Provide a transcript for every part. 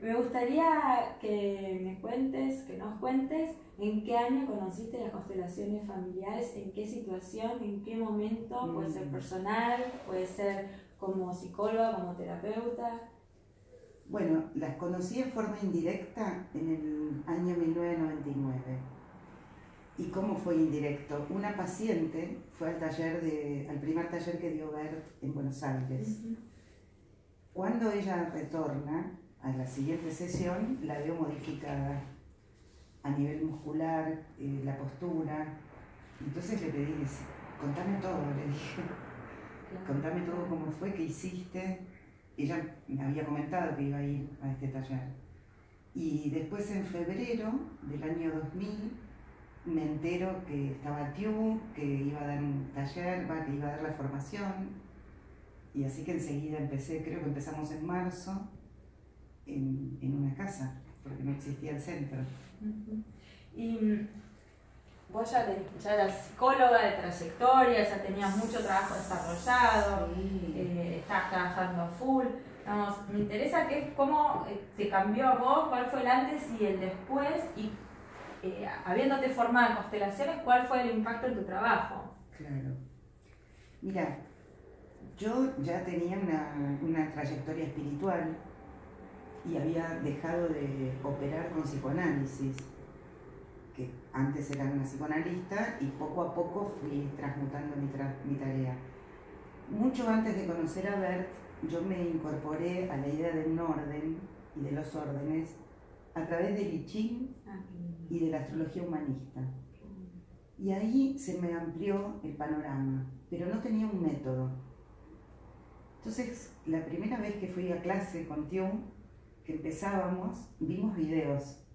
Me gustaría que me cuentes, que nos cuentes en qué año conociste las constelaciones familiares, en qué situación, en qué momento, puede ser personal, puede ser como psicóloga, como terapeuta. Bueno, las conocí en forma indirecta en el año 1999. ¿Y cómo fue indirecto? Una paciente fue al primer taller que dio Bert en Buenos Aires. Cuando ella retorna a la siguiente sesión, la veo modificada a nivel muscular, la postura. Entonces le pedí, contame todo, le dije, contame todo cómo fue, qué hiciste. Ella me había comentado que iba a ir a este taller. Y después en febrero del año 2000 me entero que estaba TIU, que iba a dar un taller, que iba a dar la formación. Y así que enseguida empecé, creo que empezamos en marzo, en una casa, porque no existía el centro. Y vos ya eras psicóloga de trayectoria, ya tenías mucho trabajo desarrollado, estabas trabajando a full. Vamos, me interesa cómo te cambió a vos, cuál fue el antes y el después, y habiéndote formado en constelaciones, cuál fue el impacto en tu trabajo. Claro. Mira, yo ya tenía una trayectoria espiritual y había dejado de operar con psicoanálisis, que antes era una psicoanalista, y poco a poco fui transmutando mi tarea. Mucho antes de conocer a Bert, yo me incorporé a la idea de un orden y de los órdenes a través del I Ching y de la astrología humanista. Y ahí se me amplió el panorama, pero no tenía un método. Entonces, la primera vez que fui a clase con Tium, que empezábamos, vimos videos.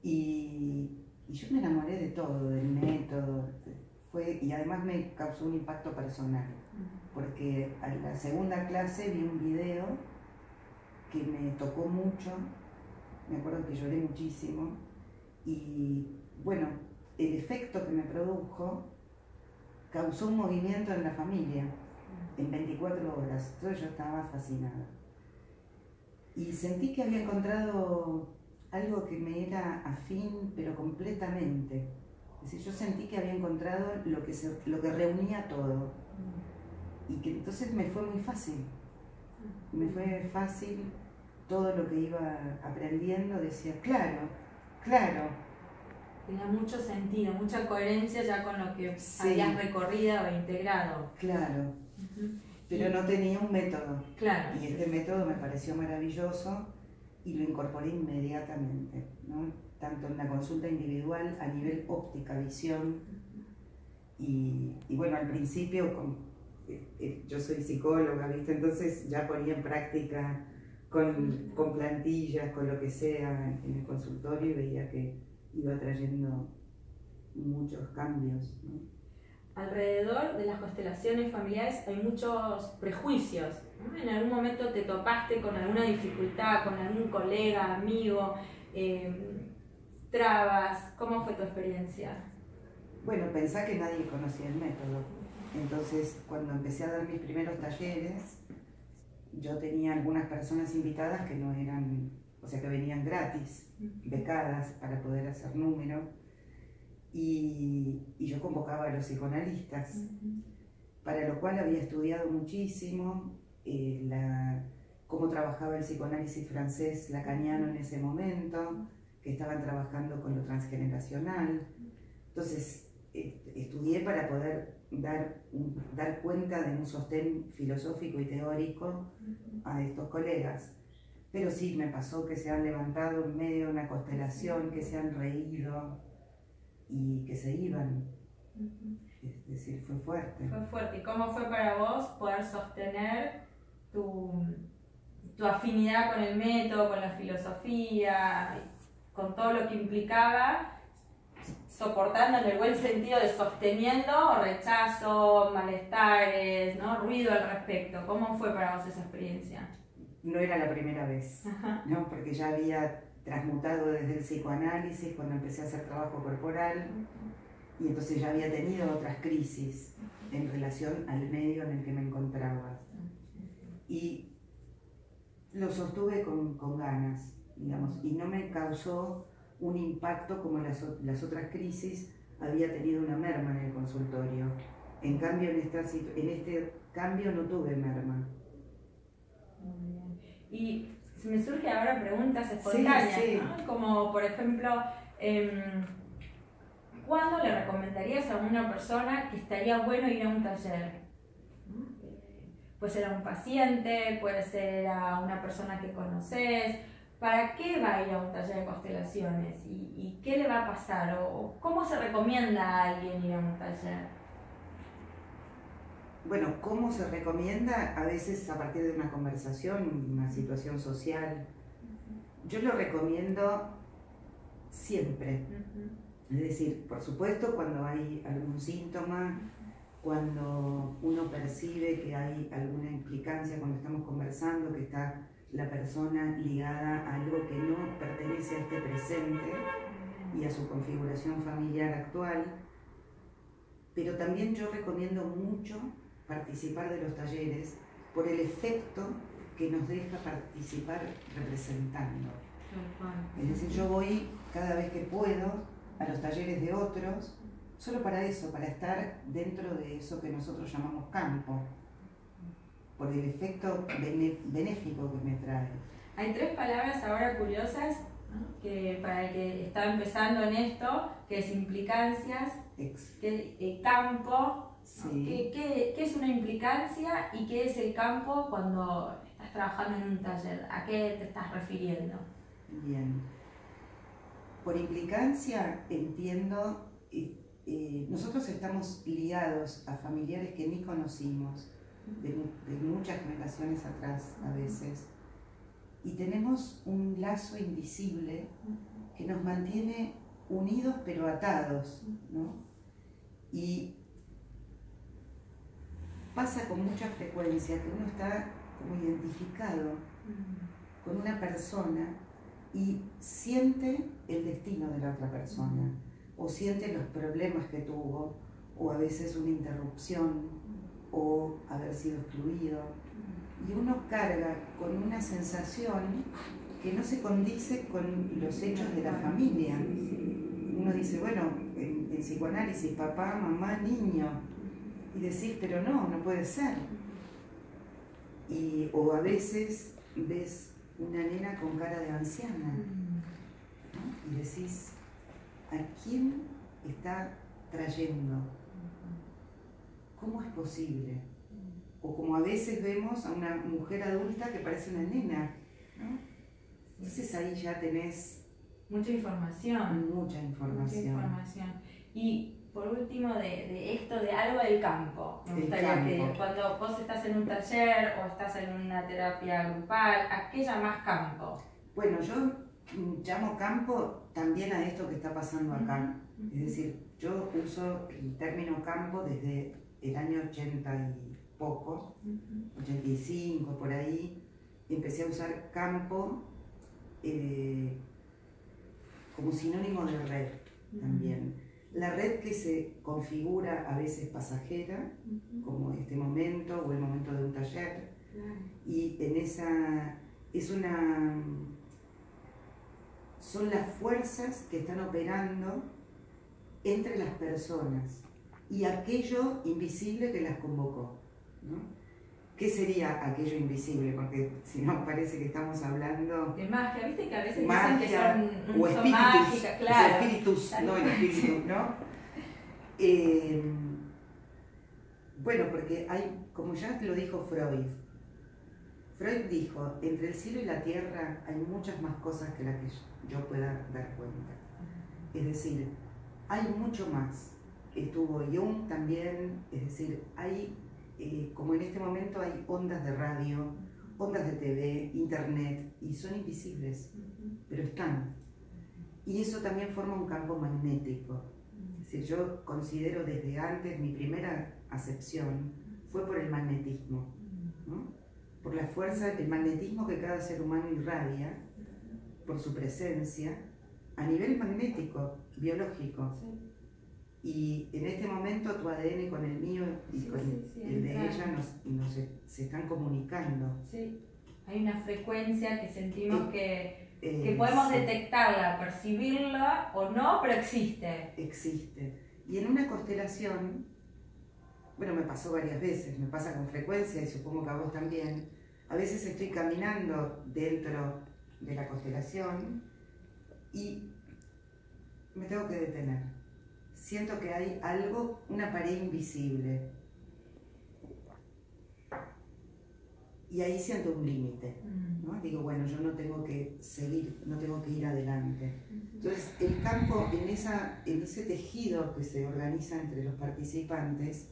Y yo me enamoré de todo, del método. Y además me causó un impacto personal, porque a la segunda clase vi un video que me tocó mucho, me acuerdo que lloré muchísimo, y bueno, el efecto que me produjo causó un movimiento en la familia en 24 horas, entonces yo estaba fascinada. Y sentí que había encontrado algo que me era afín, pero completamente. Es decir, yo sentí que había encontrado lo que reunía todo. Y que entonces me fue muy fácil. Me fue fácil todo lo que iba aprendiendo, decía, claro. Tenía mucho sentido, mucha coherencia ya con lo que habías recorrido o integrado. Claro. Pero no tenía un método. Claro. Y este método me pareció maravilloso y lo incorporé inmediatamente, ¿no? Tanto en la consulta individual, a nivel óptica, visión. Y bueno, al principio, yo soy psicóloga, ¿viste? Entonces ya ponía en práctica con plantillas, con lo que sea en el consultorio, y veía que iba trayendo muchos cambios, ¿no? Alrededor de las constelaciones familiares hay muchos prejuicios, ¿no? En algún momento te topaste con alguna dificultad, con algún colega, amigo, trabas. ¿Cómo fue tu experiencia? Bueno, pensá que nadie conocía el método. Entonces, cuando empecé a dar mis primeros talleres, yo tenía algunas personas invitadas que no eran, o sea, que venían gratis, becadas para poder hacer número. Y yo convocaba a los psicoanalistas, para lo cual había estudiado muchísimo cómo trabajaba el psicoanálisis francés lacaniano en ese momento, que estaban trabajando con lo transgeneracional. Entonces estudié para poder dar cuenta de un sostén filosófico y teórico a estos colegas. Pero sí, me pasó que se han levantado en medio de una constelación, que se han reído y que se iban. Es decir, fue fuerte. Fue fuerte. ¿Y cómo fue para vos poder sostener tu afinidad con el método, con la filosofía, con todo lo que implicaba, soportando en el buen sentido de sosteniendo rechazo, malestares, ¿no? Ruido al respecto? ¿Cómo fue para vos esa experiencia? No era la primera vez, ¿no? Porque ya había transmutado desde el psicoanálisis cuando empecé a hacer trabajo corporal, y entonces ya había tenido otras crisis en relación al medio en el que me encontraba. Y lo sostuve con ganas, digamos, y no me causó un impacto como las otras crisis había tenido una merma en el consultorio. En cambio, en este cambio no tuve merma. Muy bien. Y se me surge ahora preguntas espontáneas, sí, sí. ¿no? Como por ejemplo, ¿cuándo le recomendarías a una persona que estaría bueno ir a un taller? Puede ser a un paciente, puede ser a una persona que conoces. ¿Para qué va a ir a un taller de constelaciones? ¿Y qué le va a pasar? ¿O cómo se recomienda a alguien ir a un taller? Bueno, ¿cómo se recomienda? A veces a partir de una conversación, una situación social. Yo lo recomiendo siempre. Es decir, por supuesto, cuando hay algún síntoma, cuando uno percibe que hay alguna implicancia cuando estamos conversando, que está la persona ligada a algo que no pertenece a este presente y a su configuración familiar actual. Pero también yo recomiendo mucho participar de los talleres por el efecto que nos deja participar representando. Es decir, yo voy cada vez que puedo a los talleres de otros, solo para eso, para estar dentro de eso que nosotros llamamos campo, por el efecto benéfico que me trae. Hay tres palabras ahora curiosas, ¿no? Que para el que está empezando en esto, que es implicancias, campo. Sí. ¿No? ¿Qué es una implicancia y qué es el campo cuando estás trabajando en un taller? ¿A qué te estás refiriendo? Bien. Por implicancia entiendo, nosotros estamos ligados a familiares que ni conocimos, de muchas generaciones atrás a veces, y tenemos un lazo invisible que nos mantiene unidos pero atados, ¿no? Y pasa con mucha frecuencia que uno está como identificado con una persona y siente el destino de la otra persona, o siente los problemas que tuvo, o a veces una interrupción, o haber sido excluido, y uno carga con una sensación que no se condice con los hechos de la familia. Uno dice, bueno, en psicoanálisis, papá, mamá, niño, y decís, pero no puede ser. O a veces ves una nena con cara de anciana, ¿no? Y decís, ¿a quién está trayendo? ¿Cómo es posible? O como a veces vemos a una mujer adulta que parece una nena, ¿no? Entonces ahí ya tenés mucha información. Mucha información. Y por último, de esto, de algo del campo, me gustaría que cuando vos estás en un taller o estás en una terapia grupal, ¿a qué llamás campo? Bueno, yo llamo campo también a esto que está pasando acá. Es decir, yo uso el término campo desde el año 80 y poco, 85 por ahí, empecé a usar campo como sinónimo de red también. La red que se configura a veces pasajera, como este momento o el momento de un taller, y en esa son las fuerzas que están operando entre las personas y aquello invisible que las convocó, ¿no? ¿Qué sería aquello invisible? Porque si no parece que estamos hablando de magia, viste que a veces magia, dicen que son espíritus, mágicas, claro. Espíritus, no el espíritu, ¿no? Bueno, porque hay, como ya lo dijo Freud dijo, entre el cielo y la tierra hay muchas más cosas que las que yo pueda dar cuenta. Es decir, hay mucho más. Estuvo Jung también, es decir, hay, como en este momento hay ondas de radio, ondas de TV, internet, y son invisibles, pero están. Y eso también forma un campo magnético. Es decir, yo considero desde antes, mi primera acepción fue por el magnetismo, ¿no? Por la fuerza, el magnetismo que cada ser humano irradia, por su presencia, a nivel magnético, biológico. Y en este momento tu ADN con el mío y con el de ella se están comunicando. Hay una frecuencia que sentimos que podemos detectarla, percibirla o no, pero existe. Existe. Y en una constelación, bueno, me pasó varias veces, me pasa con frecuencia y supongo que a vos también, a veces estoy caminando dentro de la constelación y me tengo que detener. Siento que hay algo, una pared invisible. Y ahí siento un límite, ¿no? Digo, bueno, yo no tengo que seguir, no tengo que ir adelante. Entonces, el campo, en ese tejido que se organiza entre los participantes,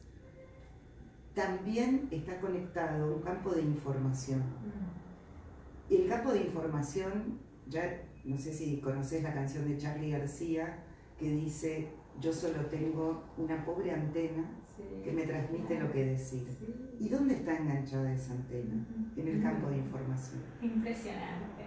también está conectado un campo de información. Y el campo de información, ya no sé si conocés la canción de Charly García, que dice, yo solo tengo una pobre antena que me transmite lo que decir. ¿Y dónde está enganchada esa antena? En el campo de información. Impresionante.